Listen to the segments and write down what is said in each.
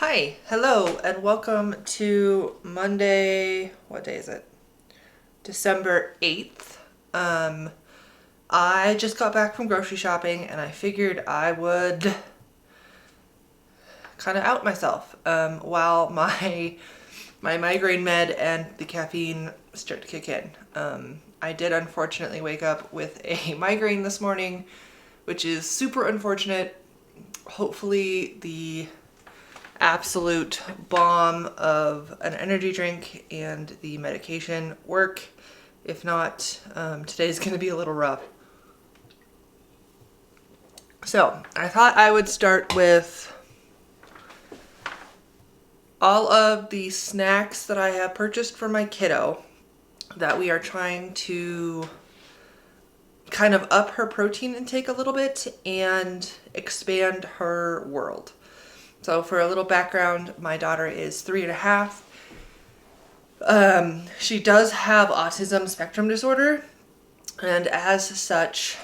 Hi, hello, and welcome to Monday, what day is it? December 8th. I just got back from grocery shopping and I figured I would kind of out myself while my migraine med and the caffeine start to kick in. I did unfortunately wake up with a migraine this morning, which is super unfortunate. Hopefully the absolute bomb of an energy drink and the medication work. If not, today's gonna be a little rough. So I thought I would start with all of the snacks that I have purchased for my kiddo that we are trying to kind of up her protein intake a little bit and expand her world. So for a little background, my daughter is 3.5. She does have autism spectrum disorder, and as such,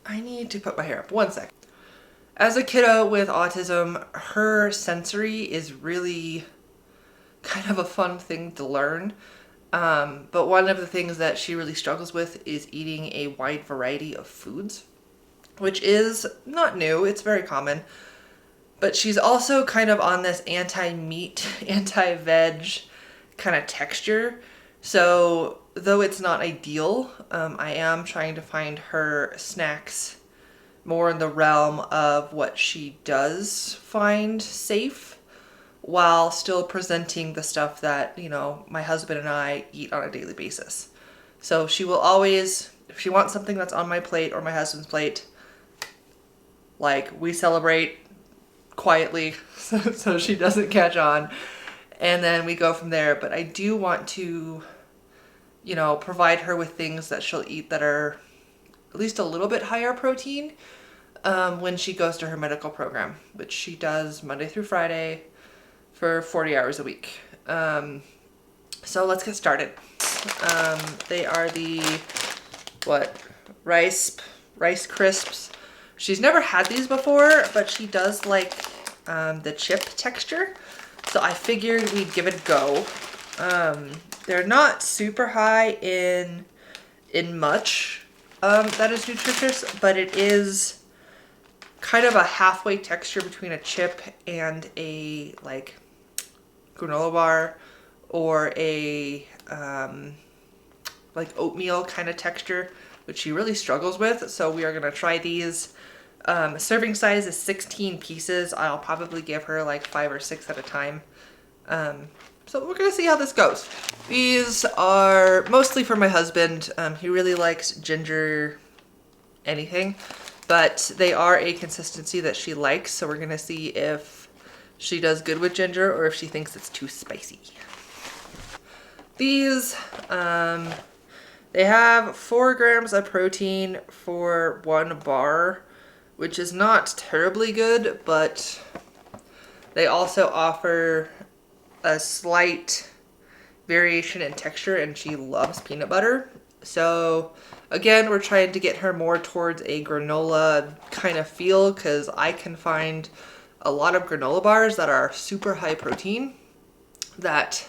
I need to put my hair up 1 second. As a kiddo with autism, her sensory is really kind of a fun thing to learn. But one of the things that she really struggles with is eating a wide variety of foods, which is not new, it's very common. But she's also kind of on this anti-meat, anti-veg kind of texture. So though it's not ideal, I am trying to find her snacks more in the realm of what she does find safe while still presenting the stuff that, you know, my husband and I eat on a daily basis. So she will always, if she wants something that's on my plate or my husband's plate, like we celebrate quietly so she doesn't catch on, and then we go from there. But I do want to, you know, provide her with things that she'll eat that are at least a little bit higher protein when she goes to her medical program, which she does Monday through Friday for 40 hours a week. So let's get started. They are the rice crisps. She's never had these before, but she does like the chip texture. So I figured we'd give it a go. They're not super high in much that is nutritious, but it is kind of a halfway texture between a chip and a like granola bar or a like oatmeal kind of texture, which she really struggles with. So we are gonna try these. Serving size is 16 pieces. I'll probably give her like 5 or 6 at a time. So we're gonna see how this goes. These are mostly for my husband. He really likes ginger anything, but they are a consistency that she likes. So we're gonna see if she does good with ginger or if she thinks it's too spicy. These, they have 4 grams of protein for 1 bar, which is not terribly good, but they also offer a slight variation in texture, and she loves peanut butter. So again, we're trying to get her more towards a granola kind of feel, because I can find a lot of granola bars that are super high protein that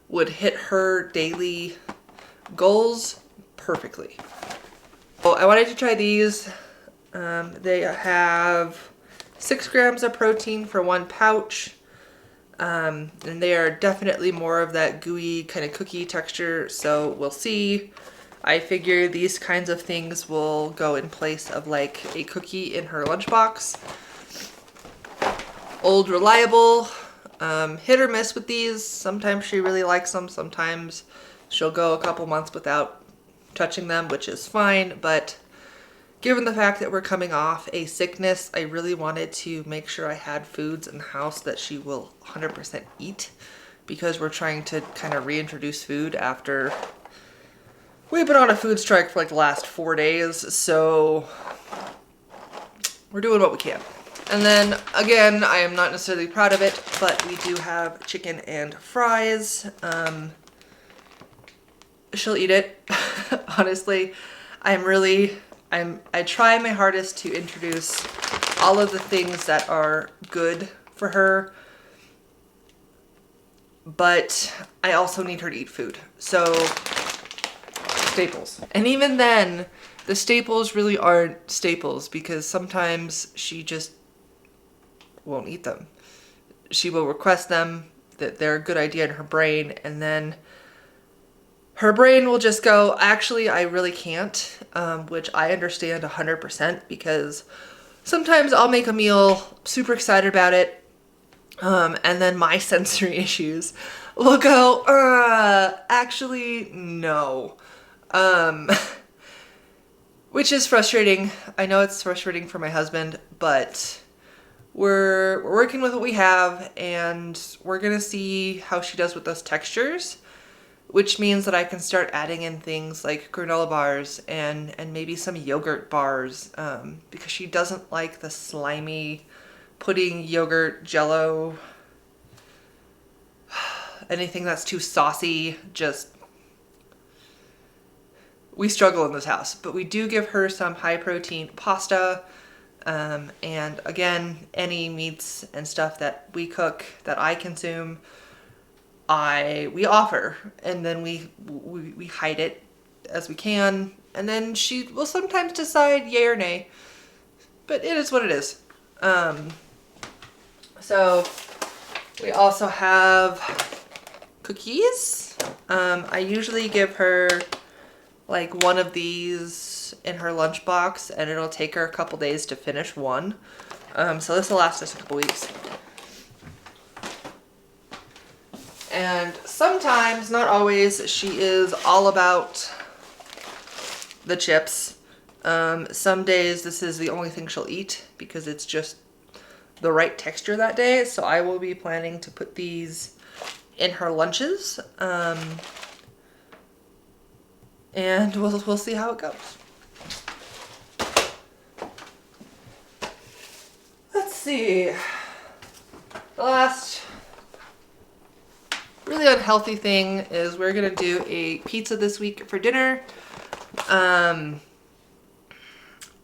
would hit her daily goals perfectly. So I wanted to try these. They have 6 grams of protein for 1 pouch. And they are definitely more of that gooey kind of cookie texture, so we'll see. I figure these kinds of things will go in place of like a cookie in her lunchbox. Old reliable, hit or miss with these. Sometimes she really likes them, sometimes she'll go a couple months without touching them, which is fine, but given the fact that we're coming off a sickness, I really wanted to make sure I had foods in the house that she will 100% eat, because we're trying to kind of reintroduce food after we've been on a food strike for like the last 4 days, so we're doing what we can. And then again, I am not necessarily proud of it, but we do have chicken and fries. She'll eat it. Honestly, I try my hardest to introduce all of the things that are good for her. But I also need her to eat food. So staples. And even then, the staples really aren't staples because sometimes she just won't eat them. She will request them, that they're a good idea in her brain, and then her brain will just go, actually, I really can't, which I understand 100% because sometimes I'll make a meal, super excited about it, and then my sensory issues will go, actually, no. Which is frustrating. I know it's frustrating for my husband, but we're working with what we have, and we're gonna see how she does with those textures, which means that I can start adding in things like granola bars and maybe some yogurt bars, because she doesn't like the slimy pudding, yogurt, jello, anything that's too saucy. Just, we struggle in this house, but we do give her some high protein pasta. And again, any meats and stuff that we cook that I consume, we offer, and then we hide it as we can, and then she will sometimes decide yay or nay, but it is what it is. So we also have cookies. I usually give her like one of these in her lunchbox, and it'll take her a couple days to finish one. So this will last us a couple weeks. And sometimes, not always, she is all about the chips. Some days this is the only thing she'll eat because it's just the right texture that day. So I will be planning to put these in her lunches. And we'll see how it goes. Let's see. The last really unhealthy thing is we're gonna do a pizza this week for dinner.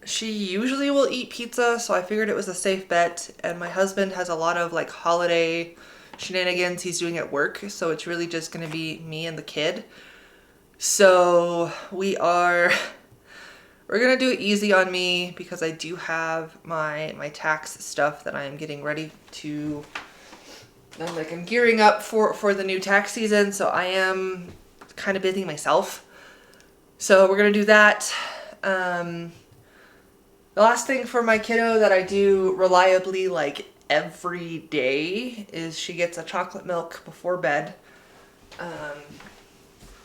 She usually will eat pizza, so I figured it was a safe bet. And my husband has a lot of like holiday shenanigans he's doing at work, so it's really just gonna be me and the kid. So we're gonna do it easy on me because I do have my tax stuff that I'm getting ready to, I'm gearing up for the new tax season, so I am kind of busy myself. So we're gonna do that. The last thing for my kiddo that I do reliably like every day is she gets a chocolate milk before bed.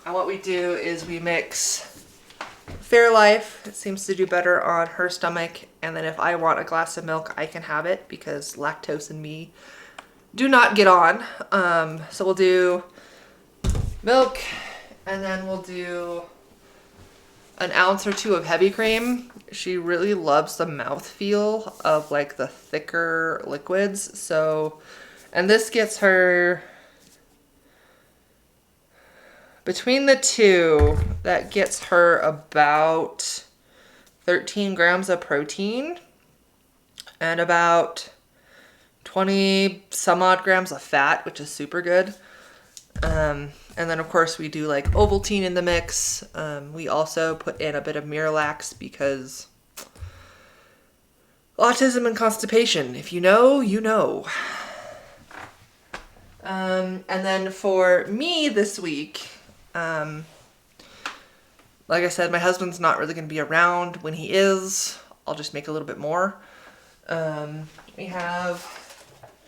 And what we do is we mix Fairlife. It seems to do better on her stomach. And then if I want a glass of milk, I can have it because lactose and me do not get on. So we'll do milk, and then we'll do an ounce or two of heavy cream. She really loves the mouthfeel of like the thicker liquids. So, and this gets her, between the two, that gets her about 13 grams of protein and about 20 some odd grams of fat, which is super good. And then of course we do like Ovaltine in the mix. We also put in a bit of Miralax because autism and constipation, if you know, you know. And then for me this week, like I said, my husband's not really going to be around. When he is, I'll just make a little bit more. We have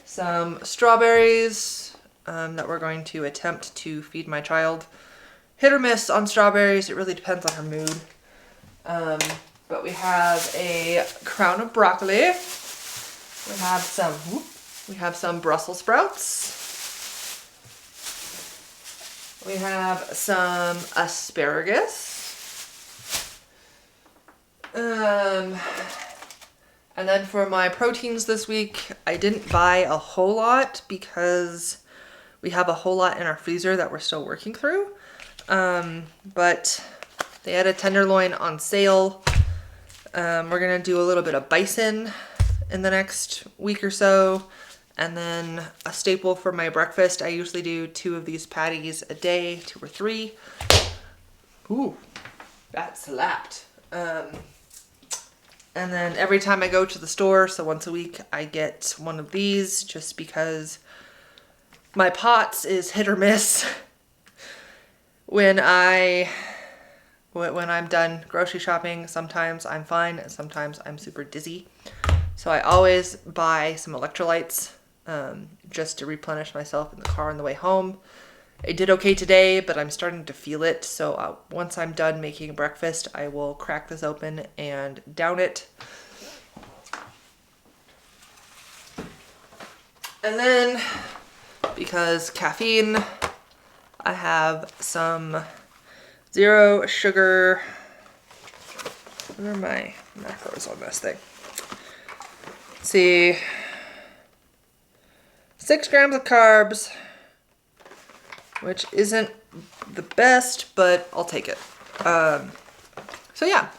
some strawberries that we're going to attempt to feed my child. Hit or miss on strawberries. It really depends on her mood. But we have a crown of broccoli. We have some Brussels sprouts. We have some asparagus. And then for my proteins this week, I didn't buy a whole lot because we have a whole lot in our freezer that we're still working through. But they had a tenderloin on sale. We're gonna do a little bit of bison in the next week or so. And then a staple for my breakfast, I usually do 2 of these patties a day, 2 or 3. Ooh, that slapped. And then every time I go to the store, so once a week, I get one of these just because my pots is hit or miss when I'm done grocery shopping. Sometimes I'm fine and sometimes I'm super dizzy. So I always buy some electrolytes just to replenish myself in the car on the way home. I did okay today, but I'm starting to feel it. So once I'm done making breakfast, I will crack this open and down it. And then, because caffeine, I have some 0 sugar. What are my macros on this thing? Let's see. 6 grams of carbs, which isn't the best, but I'll take it. So yeah,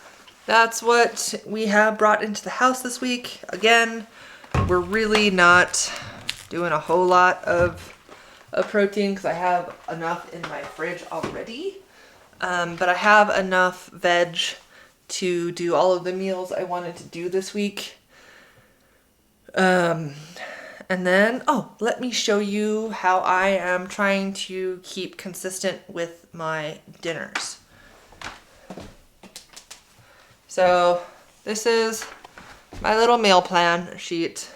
that's what we have brought into the house this week. Again, we're really not doing a whole lot of protein because I have enough in my fridge already. But I have enough veg to do all of the meals I wanted to do this week. And then, let me show you how I am trying to keep consistent with my dinners. So this is my little meal plan sheet.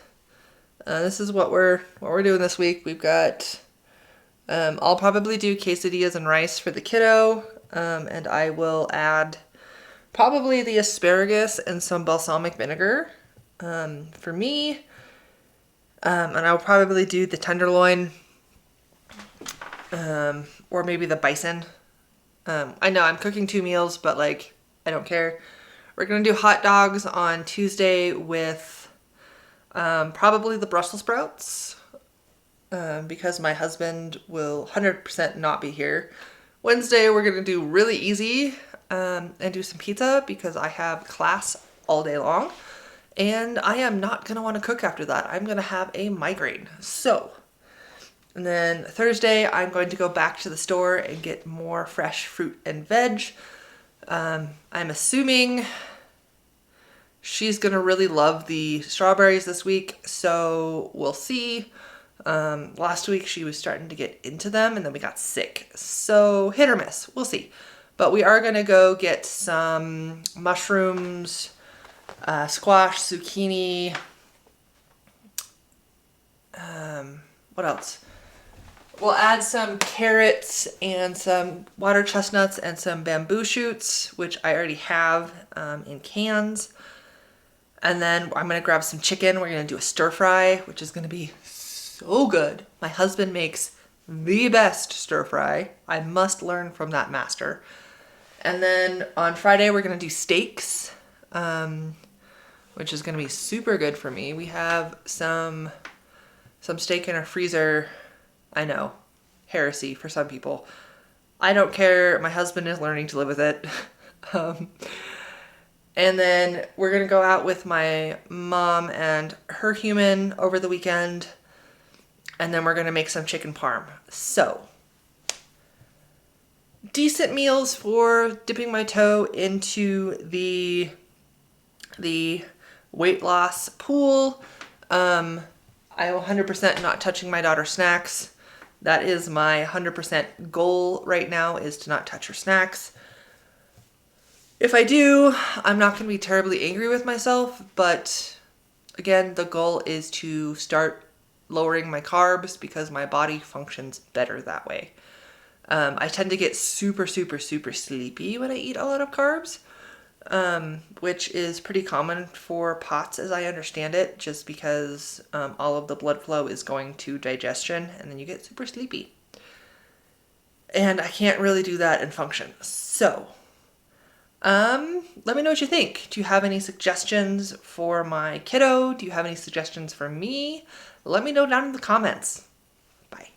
This is what we're doing this week. We've got, I'll probably do quesadillas and rice for the kiddo, and I will add probably the asparagus and some balsamic vinegar for me. And I'll probably do the tenderloin, or maybe the bison. I know I'm cooking 2 meals, but like, I don't care. We're gonna do hot dogs on Tuesday with probably the Brussels sprouts, because my husband will 100% not be here. Wednesday, we're gonna do really easy and do some pizza because I have class all day long. And I am not going to want to cook after that. I'm going to have a migraine. So, and then Thursday, I'm going to go back to the store and get more fresh fruit and veg. I'm assuming she's going to really love the strawberries this week. So we'll see. Last week, she was starting to get into them and then we got sick. So hit or miss. We'll see. But we are going to go get some mushrooms, squash, zucchini, what else? We'll add some carrots and some water chestnuts and some bamboo shoots, which I already have in cans. And then I'm going to grab some chicken. We're going to do a stir fry, which is going to be so good. My husband makes the best stir fry. I must learn from that master. And then on Friday, we're going to do steaks, which is going to be super good for me. We have some steak in our freezer. I know, heresy for some people. I don't care. My husband is learning to live with it. And then we're going to go out with my mom and her human over the weekend. And then we're going to make some chicken parm. So, decent meals for dipping my toe into the weight loss pool. I am 100% not touching my daughter's snacks. That is my 100% goal right now, is to not touch her snacks. If I do, I'm not going to be terribly angry with myself, but again, the goal is to start lowering my carbs because my body functions better that way. I tend to get super, super, super sleepy when I eat a lot of carbs, which is pretty common for POTS as I understand it, just because all of the blood flow is going to digestion and then you get super sleepy. And I can't really do that and function. So, let me know what you think. Do you have any suggestions for my kiddo? Do you have any suggestions for me? Let me know down in the comments. Bye.